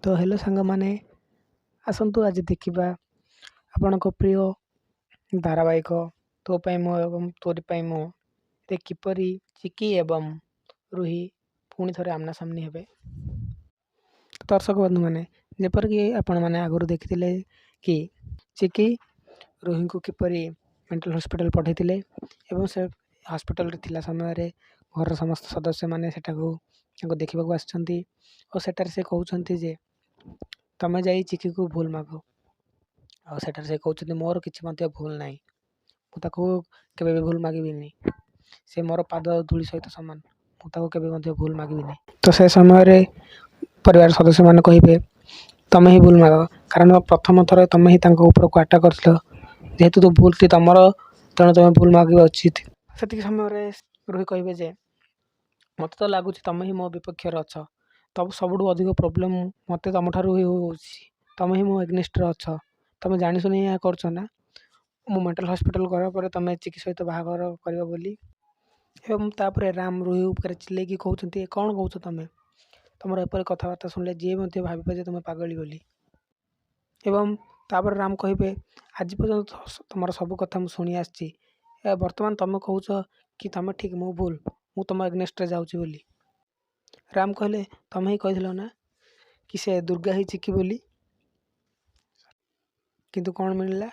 ତ ହେଲୋ ସାଙ୍ଗମାନେ, ଆସନ୍ତୁ ଆଜି ଦେଖିବା ଆପଣଙ୍କ ପ୍ରିୟ ଧାରାବାହିକ ତୋ ପାଇଁ ମୁଁ ଏବଂ ତୋରି ପାଇଁ ମୁଁରେ କିପରି ଚିକି ଏବଂ ରୁହି ପୁଣି ଥରେ ଆମ୍ନାସାମ୍ନି ହେବେ। ଦର୍ଶକ ବନ୍ଧୁମାନେ, ଯେପରିକି ଆପଣମାନେ ଆଗରୁ ଦେଖିଥିଲେ କି ଚିକି ରୁହିଙ୍କୁ କିପରି ମେଣ୍ଟାଲ ହସ୍ପିଟାଲ ପଠାଇଥିଲେ ଏବଂ ସେ ହସ୍ପିଟାଲରେ ଥିଲା ସମୟରେ ଘରର ସମସ୍ତ ସଦସ୍ୟମାନେ ସେଠାକୁ ତାଙ୍କୁ ଦେଖିବାକୁ ଆସିଛନ୍ତି ଓ ସେଠାରେ ସେ କହୁଛନ୍ତି ଯେ ତମେ ଯାଇ ଚିକିକୁ ଭୁଲ ମାଗ। ଆଉ ସେଠାରେ ସେ କହୁଛନ୍ତି ମୋର କିଛି ମଧ୍ୟ ଭୁଲ ନାହିଁ, ମୁଁ ତାକୁ କେବେ ବି ଭୁଲ ମାଗିବିନି, ସେ ମୋର ପାଦ ଧୂଳି ସହିତ ସମାନ, ମୁଁ ତାକୁ କେବେ ମଧ୍ୟ ଭୁଲ ମାଗିବିନି। ତ ସେ ସମୟରେ ପରିବାର ସଦସ୍ୟମାନେ କହିବେ ତମେ ହିଁ ଭୁଲ ମାଗ, କାରଣ ପ୍ରଥମ ଥର ତମେ ହିଁ ତାଙ୍କ ଉପରକୁ ଆଟାକ୍ କରିଥିଲ, ଯେହେତୁ ତ ଭୁଲଟି ତମର, ତେଣୁ ତମେ ଭୁଲ ମାଗିବା ଉଚିତ। ସେତିକି ସମୟରେ ରୁହି କହିବେ ଯେ ମୋତେ ତ ଲାଗୁଛି ତମେ ହିଁ ମୋ ବିପକ୍ଷରେ ଅଛ, ସବୁଠୁ ଅଧିକ ପ୍ରୋବ୍ଲେମ୍ ମୋତେ ତମଠାରୁ ହିଁ ହେଉଛି, ତମେ ହିଁ ମୋ ଏଗନେଷ୍ଟରେ ଅଛ, ତମେ ଜାଣିଶୁଣି ଏହା କରୁଛ ନା। ମୁଁ ମେଣ୍ଟାଲ ହସ୍ପିଟାଲ ଗଲା ପରେ ତମେ ଚିକି ସହିତ ବାହାଘର କରିବ ବୋଲି। ଏବଂ ତାପରେ ରାମ ରୁହି ଉପରେ ଚିଲେଇକି କହୁଛନ୍ତି କ'ଣ କହୁଛ ତମେ, ତମର ଏପରି କଥାବାର୍ତ୍ତା ଶୁଣିଲେ ଯିଏ ମଧ୍ୟ ଭାବିବ ଯେ ତମେ ପାଗଳି ବୋଲି। ଏବଂ ତାପରେ ରାମ କହିବେ ଆଜି ପର୍ଯ୍ୟନ୍ତ ତମର ସବୁ କଥା ମୁଁ ଶୁଣି ଆସିଛି, ବର୍ତ୍ତମାନ ତମେ କହୁଛ କି ତମେ ଠିକ୍ ମୁଁ ଭୁଲ, ମୁଁ ତମ ଏଗନେଷ୍ଟରେ ଯାଉଛି ବୋଲି। ରାମ କହିଲେ ତମେ ହିଁ କହିଥିଲ ନା କି ସେ ଦୁର୍ଗା ହିଁ ଚିକି ବୋଲି, କିନ୍ତୁ କ'ଣ ମିଳିଲା,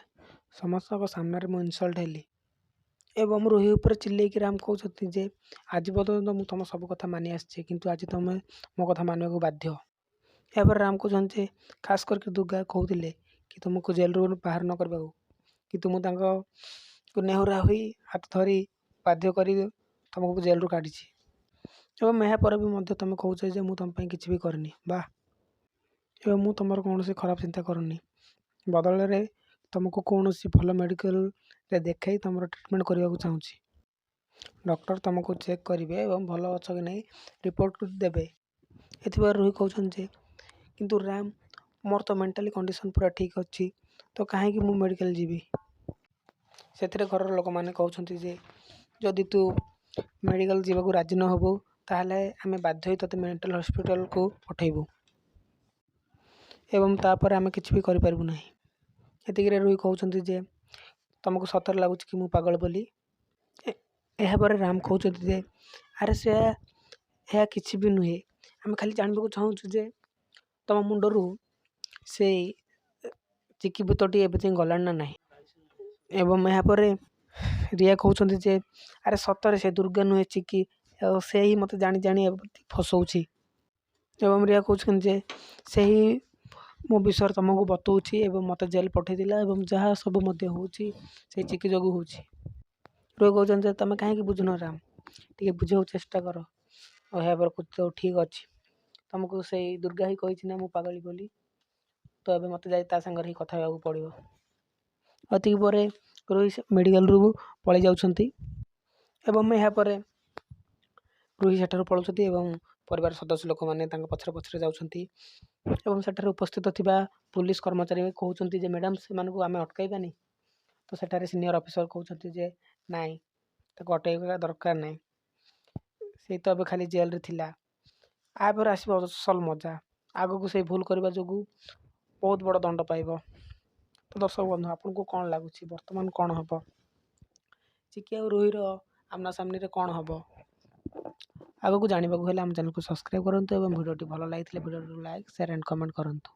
ସମସ୍ତଙ୍କ ସାମ୍ନାରେ ମୁଁ ଇନସଲ୍ଟ ହେଲି। ଏବଂ ରୁହି ଉପରେ ଚିଲେଇକି ରାମ କହୁଛନ୍ତି ଯେ ଆଜି ପର୍ଯ୍ୟନ୍ତ ମୁଁ ତମ ସବୁ କଥା ମାନି ଆସିଛି, କିନ୍ତୁ ଆଜି ତମେ ମୋ କଥା ମାନିବାକୁ ବାଧ୍ୟ। ଏହାପରେ ରାମ କହୁଛନ୍ତି ଯେ ଖାସ୍ କରିକି ଦୁର୍ଗା କହୁଥିଲେ କି ତୁମକୁ ଜେଲରୁ ବାହାର ନ କରିବାକୁ, କିନ୍ତୁ ମୁଁ ତାଙ୍କୁ ନେହୁରା ହୋଇ ହାତ ଧରି ବାଧ୍ୟ କରି ତମକୁ ଜେଲରୁ କାଢ଼ିଛି। ଏବଂ ଏହାପରେ ବି ମଧ୍ୟ ତମେ କହୁଛ ଯେ ମୁଁ ତମ ପାଇଁ କିଛି ବି କରିନି, ବାଃ। ଏବଂ ମୁଁ ତମର କୌଣସି ଖରାପ ଚିନ୍ତା କରୁନି, ବଦଳରେ ତମକୁ କୌଣସି ଭଲ ମେଡ଼ିକାଲରେ ଦେଖାଇ ତମର ଟ୍ରିଟମେଣ୍ଟ କରିବାକୁ ଚାହୁଁଛି। ଡକ୍ଟର ତମକୁ ଚେକ୍ କରିବେ ଏବଂ ଭଲ ଅଛ କି ନାହିଁ ରିପୋର୍ଟ ଦେବେ। ଏଥିପାଇଁ ରୁହି କହୁଛନ୍ତି ଯେ କିନ୍ତୁ ରାମ ମୋର ତ ମେଣ୍ଟାଲି କଣ୍ଡିସନ୍ ପୁରା ଠିକ୍ ଅଛି, ତ କାହିଁକି ମୁଁ ମେଡ଼ିକାଲ ଯିବି। ସେଥିରେ ଘରର ଲୋକମାନେ କହୁଛନ୍ତି ଯେ ଯଦି ତୁ ମେଡ଼ିକାଲ ଯିବାକୁ ରାଜି ନ ହେବୁ ତାହେଲେ ଆମେ ବାଧ୍ୟ ହୋଇ ତୋତେ ମେଣ୍ଟାଲ ହସ୍ପିଟାଲକୁ ପଠାଇବୁ ଏବଂ ତାପରେ ଆମେ କିଛି ବି କରିପାରିବୁ ନାହିଁ। ଏତିକିରେ ରୁହି କହୁଛନ୍ତି ଯେ ତମକୁ ସତରେ ଲାଗୁଛି କି ମୁଁ ପାଗଳ ବୋଲି। ଏହାପରେ ରାମ କହୁଛନ୍ତି ଯେ ଆରେ ଏହା କିଛି ବି ନୁହେଁ, ଆମେ ଖାଲି ଜାଣିବାକୁ ଚାହୁଁଛୁ ଯେ ତମ ମୁଣ୍ଡରୁ ସେଇ ଚିକି ଭୂତଟି ଏବେ ଯାଏଁ ଗଲାଣି ନା ନାହିଁ। ଏବଂ ଏହାପରେ ରିୟା କହୁଛନ୍ତି ଯେ ଆରେ ସତରେ ସେ ଦୁର୍ଗା ନୁହେଁ ଚିକି, ଆଉ ସେ ହିଁ ମୋତେ ଜାଣି ଜାଣି ଫସଉଛି। ଏବଂ ରିୟା କହୁଛନ୍ତି ଯେ ସେହି ମୋ ବିଷୟରେ ତମକୁ ବତଉଛି ଏବଂ ମୋତେ ଜେଲ୍ ପଠାଇଥିଲା ଏବଂ ଯାହା ସବୁ ମଧ୍ୟ ହେଉଛି ସେଇ ଚିକି ଯୋଗୁଁ ହେଉଛି। ରୁହି କହୁଛନ୍ତି ଯେ ତମେ କାହିଁକି ବୁଝୁନ ରାମ, ଟିକେ ବୁଝିବାକୁ ଚେଷ୍ଟା କର। ଆଉ ଏହାପରେ କହୁଛି ହଉ ଠିକ୍ ଅଛି, ତମକୁ ସେଇ ଦୁର୍ଗା ହିଁ କହିଛି ନା ମୁଁ ପାଗଳି ବୋଲି, ତ ଏବେ ମୋତେ ଯାଇ ତା ସାଙ୍ଗରେ ହିଁ କଥା ହେବାକୁ ପଡ଼ିବ। ଏତିକି ପରେ ରୁହି ମେଡ଼ିକାଲରୁ ପଳାଇ ଯାଉଛନ୍ତି ଏବଂ ଏହାପରେ ରୁହି ସେଠାରୁ ପଳାଉଛନ୍ତି ଏବଂ ପରିବାର ସଦସ୍ୟ ଲୋକମାନେ ତାଙ୍କ ପଛରେ ପଛରେ ଯାଉଛନ୍ତି ଏବଂ ସେଠାରେ ଉପସ୍ଥିତ ଥିବା ପୁଲିସ କର୍ମଚାରୀ କହୁଛନ୍ତି ଯେ ମ୍ୟାଡ଼ାମ୍ ସେମାନଙ୍କୁ ଆମେ ଅଟକାଇବାନି। ତ ସେଠାରେ ସିନିୟର ଅଫିସର କହୁଛନ୍ତି ଯେ ନାଇଁ, ତାକୁ ଅଟକାଇବା ଦରକାର ନାହିଁ, ସେଇ ତ ଏବେ ଖାଲି ଜେଲରେ ଥିଲା, ଆପରେ ଆସିବ ଅସଲ ମଜା, ଆଗକୁ ସେଇ ଭୁଲ କରିବା ଯୋଗୁଁ ବହୁତ ବଡ଼ ଦଣ୍ଡ ପାଇବ। ତ ଦର୍ଶକ ବନ୍ଧୁ, ଆପଣଙ୍କୁ କ'ଣ ଲାଗୁଛି ବର୍ତ୍ତମାନ କ'ଣ ହେବ, ଚିକି ଆଉ ରୁହିର ଆମ୍ନାସାମ୍ନିରେ କ'ଣ ହେବ, ଆଗକୁ ଜାଣିବାକୁ ହେଲେ ଆମ ଚ୍ୟାନେଲକୁ ସବସ୍କ୍ରାଇବ୍ କରନ୍ତୁ ଏବଂ ଭିଡ଼ିଓଟି ଭଲ ଲାଗିଥିଲେ ଭିଡ଼ିଓଟିକୁ ଲାଇକ୍, ସେୟାର ଆଣ୍ଡ କମେଣ୍ଟ କରନ୍ତୁ।